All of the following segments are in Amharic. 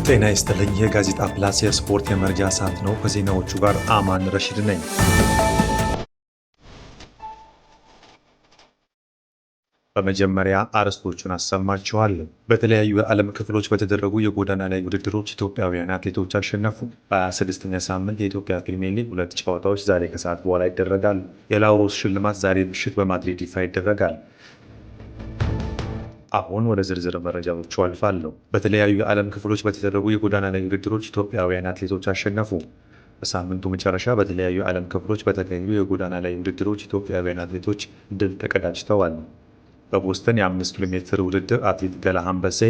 ጤና ይስጥልኝ። የጋዜጣ ፕላስ የስፖርት የመረጃ ሰዓት ነው። ከዜናዎቹ ጋር አማን ረሺድ ነኝ። በመጀመሪያ አርዕስቶቹን አሰማችኋለሁ። በተለያዩ የዓለም ክፍሎች በተደረጉ የጎዳና ላይ ውድድሮች ኢትዮጵያውያን አትሌቶች አሸነፉ። በ26ኛ ሳምንት የኢትዮጵያ ፕሪሚየር ሊግ 2 ጨዋታዎች ዛሬ ከሰዓት በኋላ ይደረጋሉ። የላውሮስ ሽልማት ዛሬ ምሽት በማድሪድ ይፋ ይደረጋል። አሁን ወደ ዝርዝር መረጃዎቹ አልፋለሁ። በተለያዩ የዓለም ክፍሎች በተደረጉ የጎዳና ላይ ውድድሮች ኢትዮጵያውያን አትሌቶች አሸነፉ። በሳምንቱ መጨረሻ በተለያዩ የዓለም ክፍሎች በተካሄዱ የጎዳና ላይ ውድድሮች ኢትዮጵያውያን አትሌቶች ድል ተቀዳጅተዋል። በቦስተን የ5 ኪሎ ሜትር ውድድር አትሌት ገላሃን በሴ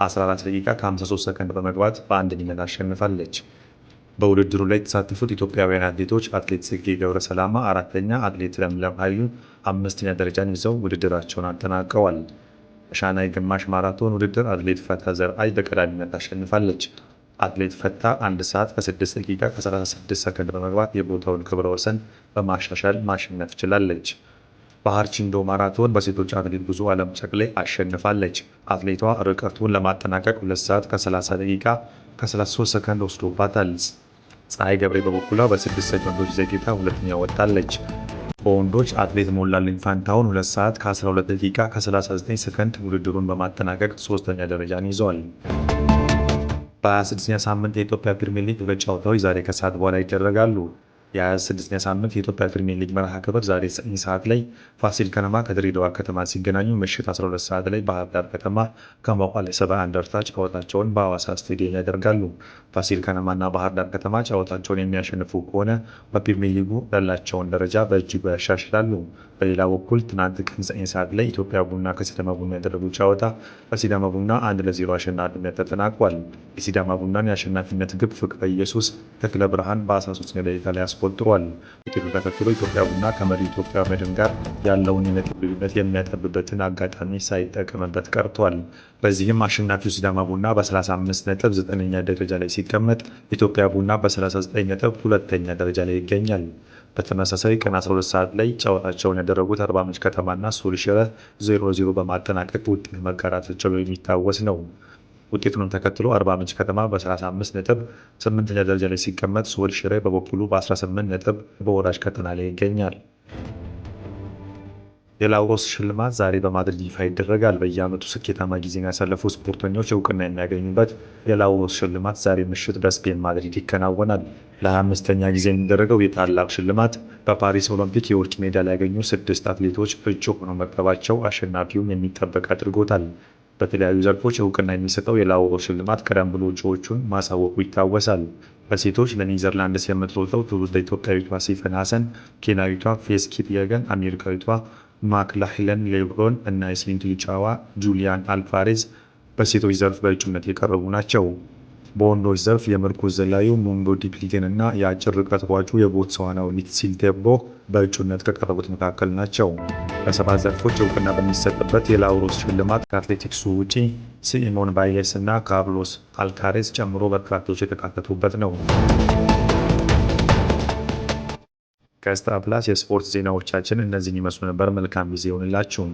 14 ደቂቃ ከ53 ሰከንድ በመግባት በአንደኝነት አሸንፋለች። በውድድሩ ላይ የተሳተፉት ኢትዮጵያውያን አትሌቶች አትሌት ጽጌ ገብረሰላማ አራተኛ፣ አትሌት ለምለም ኃይሉ አምስተኛ ደረጃን ይዘው ውድድራቸውን አጠናቀዋል። በሻናይ ግማሽ ማራቶን ውድድር አትሌት ፈታ ዘርአይ በቀዳሚነት አሸንፋለች። አትሌት ፈታ 1 ሰዓት ከ6 ደቂቃ ከ36 ሰከንድ በመግባት የቦታውን ክብረ ወሰን በማሻሻል ማሸነፍ ችላለች። ባህር ቺንዶ ማራቶን በሴቶች አትሌት ብዙ ዓለም ጨቅሌ አሸንፋለች። አትሌቷ ርቀቱን ለማጠናቀቅ 2 ሰዓት ከ30 ደቂቃ ከ33 ሰከንድ ወስዶባታል። ፀሐይ ገብሬ በበኩሏ በ6 ሰከንዶች ዘግይታ ሁለተኛ ወጣለች። በወንዶች አትሌት ሞላልኝ ፋንታሁን 2 ሰዓት ከ12 ደቂቃ ከ39 ሰከንድ ውድድሩን በማጠናቀቅ ሶስተኛ ደረጃን ይዟል። በ26ኛ ሳምንት የኢትዮጵያ ፕሪሚየር ሊግ 2 ጨዋታዎች ዛሬ ከሰዓት በኋላ ይደረጋሉ። የ26ኛ ሳምንት የኢትዮጵያ ፕሪሚየር ሊግ መርሃ ግብር ዛሬ 9 ሰዓት ላይ ፋሲል ከነማ ከድሬዳዋ ከተማ ሲገናኙ፣ ምሽት 12 ሰዓት ላይ ባህር ዳር ከተማ ከመቀለ ሰባ እንደርታ ጨዋታቸውን በሐዋሳ ስቴዲየም ያደርጋሉ። ፋሲል ከነማና ባህር ዳር ከተማ ጨዋታቸውን የሚያሸንፉ ከሆነ በፕሪሚየር ሊጉ ያላቸውን ደረጃ በእጅጉ ያሻሽላሉ። በሌላ በኩል ትናንት ቀን 9 ሰዓት ላይ ኢትዮጵያ ቡና ከሲዳማ ቡና ያደረጉት ጨዋታ በሲዳማ ቡና 1-0 አሸናፊነት ተጠናቋል። የሲዳማ ቡናን የአሸናፊነት ግብ ፍቅረ ኢየሱስ ተክለ ብርሃን በ13ኛ ደቂቃ ላይ አስቆጥሯል። ውጤቱን ተከትሎ ኢትዮጵያ ቡና ከመሪው ኢትዮጵያ መድን ጋር ያለውን የነጥብ ልዩነት የሚያጠብበትን አጋጣሚ ሳይጠቀምበት ቀርቷል። በዚህም አሸናፊው ሲዳማ ቡና በ35 ነጥብ 9ኛ ደረጃ ላይ ሲቀመጥ፣ ኢትዮጵያ ቡና በ39 ነጥብ 2ኛ ደረጃ ላይ ይገኛል። በተመሳሳይ ቀን 12 ሰዓት ላይ ጨዋታቸውን ያደረጉት አርባ ምንጭ ከተማና ሱል ሽረ 0-0 በማጠናቀቅ ውጤት መጋራታቸው የሚታወስ ነው። ውጤቱንም ተከትሎ አርባ ምንጭ ከተማ በ35 ነጥብ 8ኛ ደረጃ ላይ ሲቀመጥ፣ ሱል ሽረ በበኩሉ በ18 ነጥብ በወራጅ ቀጠና ላይ ይገኛል። የላውሮስ ሽልማት ዛሬ በማድሪድ ይፋ ይደረጋል። በየዓመቱ ስኬታማ ጊዜን ያሳለፉ ስፖርተኞች እውቅና የሚያገኙበት የላውሮስ ሽልማት ዛሬ ምሽት በስፔን ማድሪድ ይከናወናል። ለ25ኛ ጊዜ የሚደረገው የታላቅ ሽልማት በፓሪስ ኦሎምፒክ የወርቅ ሜዳሊያ ያገኙ 6 አትሌቶች እጩ ሆነው መቅረባቸው አሸናፊውን የሚጠበቅ አድርጎታል። በተለያዩ ዘርፎች እውቅና የሚሰጠው የላውሮስ ሽልማት ቀደም ብሎ እጩዎቹን ማሳወቁ ይታወሳል። በሴቶች ለኔዘርላንድስ የምትሮጠው ትውልደ ኢትዮጵያዊቷ ሲፈን ሐሰን፣ ኬንያዊቷ ፌዝ ኪፕየገን፣ አሜሪካዊቷ ማክላህለን ሌብሮን እና የስፕሪንት ሩጫዋ ጁሊያን አልቫሬዝ በሴቶች ዘርፍ በእጩነት የቀረቡ ናቸው። በወንዶች ዘርፍ የምርኩዝ ዘላዩ ሞንጎ ዲፕሊቴን እና የአጭር ርቀት ሯጩ የቦትስዋናው ሊትሲል ቴቦ በእጩነት ከቀረቡት መካከል ናቸው። በ7 ዘርፎች እውቅና በሚሰጥበት የላውሮስ ሽልማት ከአትሌቲክሱ ውጪ ሲሞን ባይሌስ እና ካርሎስ አልካሬዝ ጨምሮ በርካቶች የተካተቱበት ነው። ጋዜጣ ፕላስ የስፖርት ዜናዎቻችን እነዚህን ይመስሉ ነበር። መልካም ጊዜ ይሁንላችሁ።